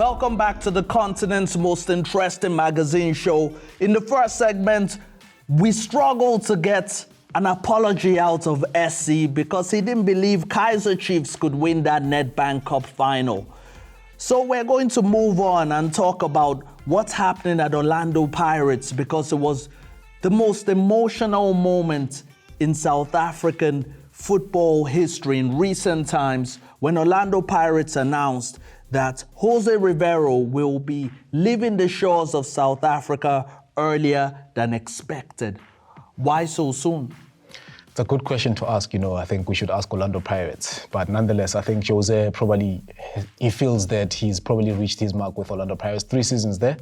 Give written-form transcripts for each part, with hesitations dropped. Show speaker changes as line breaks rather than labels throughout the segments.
Welcome back to the continent's most interesting magazine show. In the first segment, we struggled to get an apology out of SC because he didn't believe Kaizer Chiefs could win that Nedbank Cup final. So we're going to move on and talk about what's happening at Orlando Pirates because it was the most emotional moment in South African football history in recent times when Orlando Pirates announced that Jose Riviero will be leaving the shores of South Africa earlier than expected. Why so soon?
It's a good question to ask. I think we should ask Orlando Pirates. But nonetheless, I think Jose he feels that he's probably reached his mark with Orlando Pirates. 3 seasons there.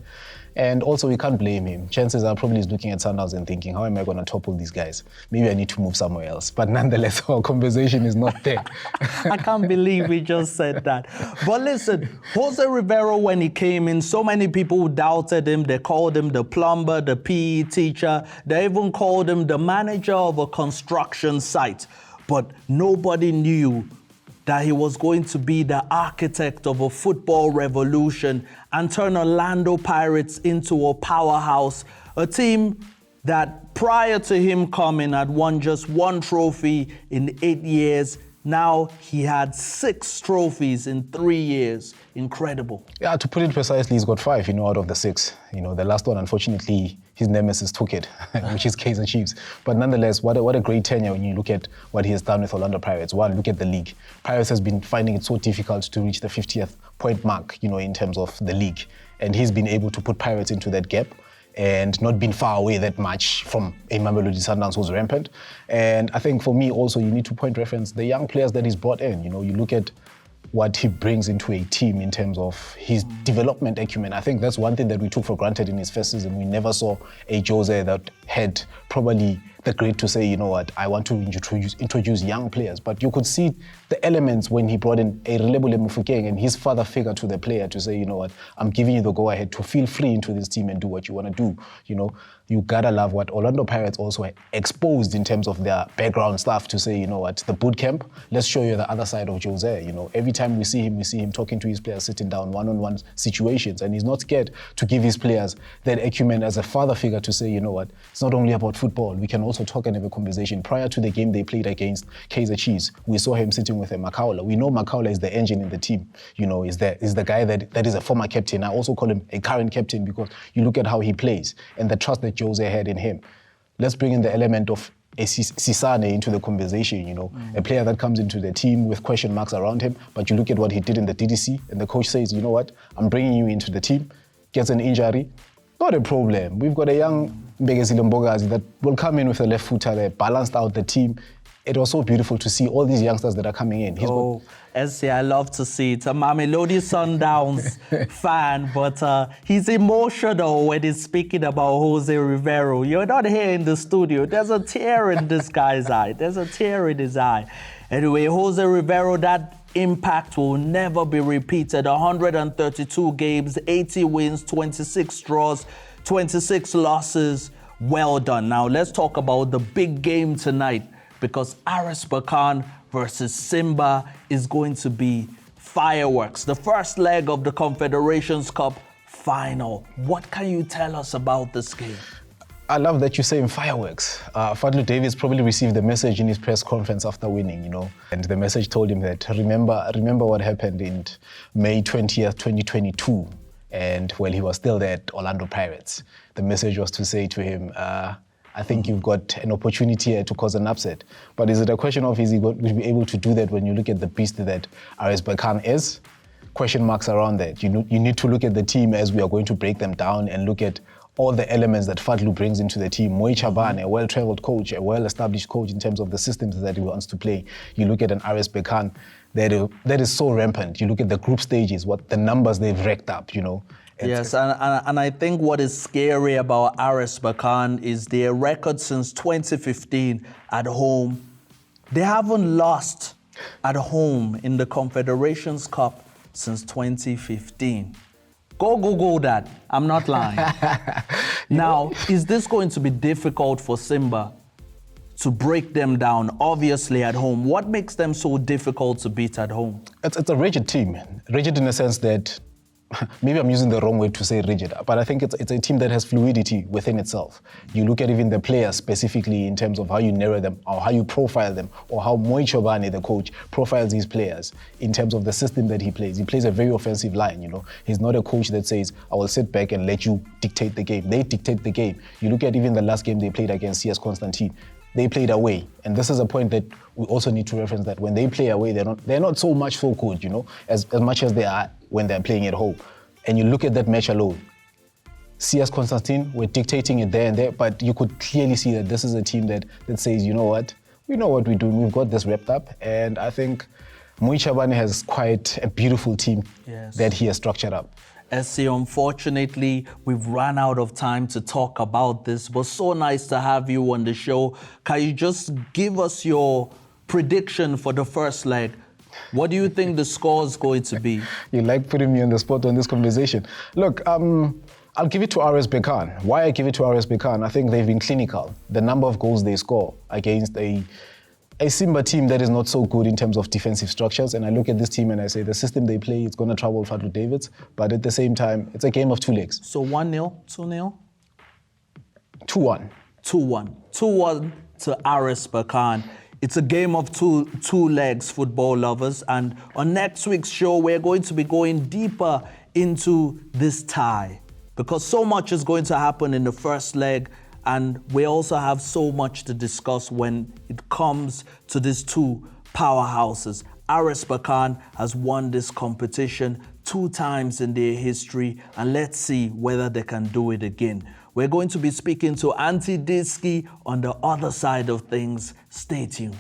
And also, we can't blame him. Chances are probably he's looking at Sundowns and thinking, how am I going to topple these guys? Maybe I need to move somewhere else. But nonetheless, our conversation is not there.
I can't believe we just said that. But listen, Jose Riviero, when he came in, so many people doubted him. They called him the plumber, the PE teacher. They even called him the manager of a construction site. But nobody knew that he was going to be the architect of a football revolution and turn Orlando Pirates into a powerhouse, a team that prior to him coming had won just 1 trophy in 8 years. Now he had 6 trophies in 3 years. Incredible.
Yeah, to put it precisely, he's got 5, out of the 6. The last one, unfortunately, his nemesis took it, which is Kaizer Chiefs. But nonetheless, what a great tenure when you look at what he has done with Orlando Pirates. One, look at the league. Pirates has been finding it so difficult to reach the 50th point mark, in terms of the league. And he's been able to put Pirates into that gap and not been far away that much from a Mamelodi Sundowns was rampant. And I think for me also, you need to point reference the young players that he's brought in. You look at what he brings into a team in terms of his development acumen. I think that's one thing that we took for granted in his first season. We never saw a Jose that had probably the grit to say, I want to introduce young players. But you could see the elements when he brought in a Relebole Mofokeng and his father figure to the player to say, I'm giving you the go-ahead to feel free into this team and do what you want to do. You gotta love what Orlando Pirates also exposed in terms of their background stuff to say, the boot camp, let's show you the other side of Jose. Every time we see him talking to his players, sitting down, one-on-one situations, and he's not scared to give his players that acumen as a father figure to say, it's not only about football. We can also talk and have a conversation. Prior to the game they played against Kaizer Chiefs, we saw him sitting with a Makaula. We know Makaula is the engine in the team. Is the guy that is a former captain. I also call him a current captain because you look at how he plays and the trust that Jose had in him. Let's bring in the element of a Sisane into the conversation, a player that comes into the team with question marks around him, but you look at what he did in the DDC and the coach says, I'm bringing you into the team, gets an injury, not a problem. We've got a young Mbegezile Mbogazi that will come in with a left footer there, balanced out the team. It was so beautiful to see all these youngsters that are coming in.
I love to see it. A Mamelodi Sundowns fan, but he's emotional when he's speaking about Jose Riviero. You're not here in the studio. There's a tear in this guy's eye. There's a tear in his eye. Anyway, Jose Riviero, that impact will never be repeated. 132 games, 80 wins, 26 draws, 26 losses. Well done. Now let's talk about the big game tonight, because RS Berkane versus Simba is going to be fireworks. The first leg of the Confederations Cup final. What can you tell us about this game?
I love that you're saying fireworks. Fadlu Davies probably received the message in his press conference after winning, and the message told him that remember what happened in May 20th, 2022, and while he was still there at Orlando Pirates. The message was to say to him, I think you've got an opportunity here to cause an upset. But is it a question of is he going to be able to do that when you look at the beast that RS Berkane is? Question marks around that. You need to look at the team as we are going to break them down and look at all the elements that Fadlu brings into the team. Moe Chabane, a well-traveled coach, a well-established coach in terms of the systems that he wants to play. You look at an RS Berkane that is so rampant. You look at the group stages, what the numbers they've racked up,
Yes, and I think what is scary about RS Berkane is their record since 2015 at home. They haven't lost at home in the Confederations Cup since 2015. Go Google that. I'm not lying. Now, is this going to be difficult for Simba to break them down, obviously at home? What makes them so difficult to beat at home?
It's a rigid team. Rigid in the sense that maybe I'm using the wrong word to say rigid, but I think it's a team that has fluidity within itself. You look at even the players specifically in terms of how you narrow them or how you profile them or how Moichobane, the coach, profiles these players in terms of the system that he plays. He plays a very offensive line, you know. He's not a coach that says, I will sit back and let you dictate the game. They dictate the game. You look at even the last game they played against CS Constantine. They played away, and this is a point that we also need to reference, that when they play away, they're not so much so good, you know, as much as they are when they're playing at home. And you look at that match alone. CS Constantine were dictating it there and there, but you could clearly see that this is a team that says, you know what, we know what we're doing. We've got this wrapped up, and I think Moichobane has quite a beautiful team that he has structured up.
SC, unfortunately, we've run out of time to talk about this, but so nice to have you on the show. Can you just give us your prediction for the first leg? What do you think the score is going to be?
You like putting me on the spot on this conversation. Look, I'll give it to RS Berkane. Why I give it to RS Berkane? I think they've been clinical. The number of goals they score against a Simba team that is not so good in terms of defensive structures, and I look at this team and I say the system they play, it's going to trouble Fadlu Davids, but at the same time, it's a game of two legs.
So 1-0, 2-0?
2-1.
2-1. 2-1 to RS Berkane. It's a game of two legs, football lovers, and on next week's show, we're going to be going deeper into this tie because so much is going to happen in the first leg. And we also have so much to discuss when it comes to these two powerhouses. RS Berkane has won this competition 2 times in their history, and let's see whether they can do it again. We're going to be speaking to Anti Diski on the other side of things. Stay tuned.